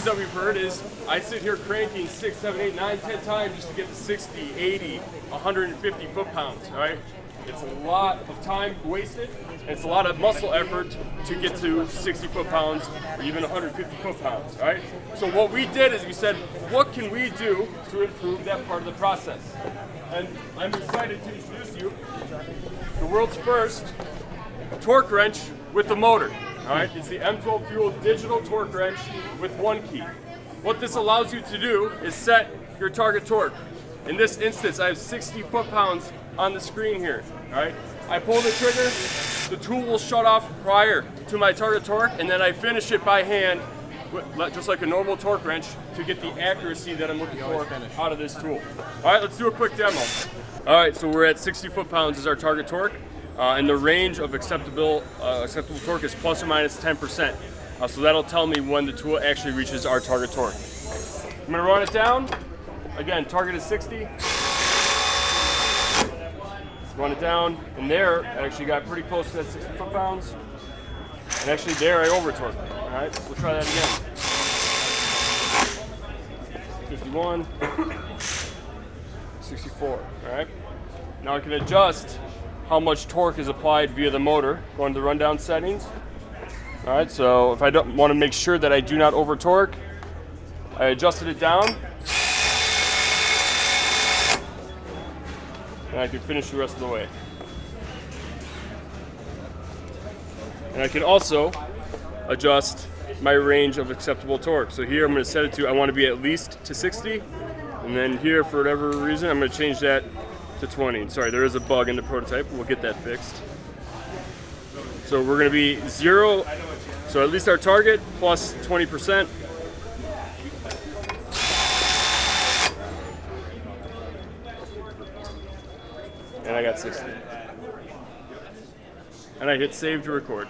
news that we've heard is I sit here cranking 6, 7, 8, 9, 10 times just to get to 60, 80, 150 foot-pounds, all right? It's a lot of time wasted, and it's a lot of muscle effort to get to 60 foot-pounds or even 150 foot-pounds, all right? So what we did is we said, what can we do to improve that part of the process? And I'm excited to introduce you the world's first torque wrench with the motor. All right, it's the M12 fuel digital torque wrench with one key. What this allows you to do is set your target torque. In this instance, I have 60 foot-pounds on the screen here. All right, I pull the trigger, the tool will shut off prior to my target torque, and then I finish it by hand, just like a normal torque wrench, to get the accuracy that I'm looking for out of this tool. All right, let's do a quick demo. All right, so we're at 60 foot-pounds is our target torque. And the range of acceptable torque is plus or minus 10%. So that'll tell me when the tool actually reaches our target torque. I'm gonna run it down. Again, target is 60. Run it down, and there, I actually got pretty close to that 60 foot-pounds. And actually there, I over-torqued. All right, we'll try that again. 51, 64, all right? Now I can adjust how much torque is applied via the motor, going to the rundown settings. All right, so if I don't want to make sure that I do not over torque, I adjusted it down, and I can finish the rest of the way. And I can also adjust my range of acceptable torque. So here I'm going to set it to, I want to be at least to 60, and then here, for whatever reason, I'm going to change that to 20. Sorry, there is a bug in the prototype. We'll get that fixed. So we're going to be 0, so at least our target, plus 20%. And I got 60. And I hit save to record.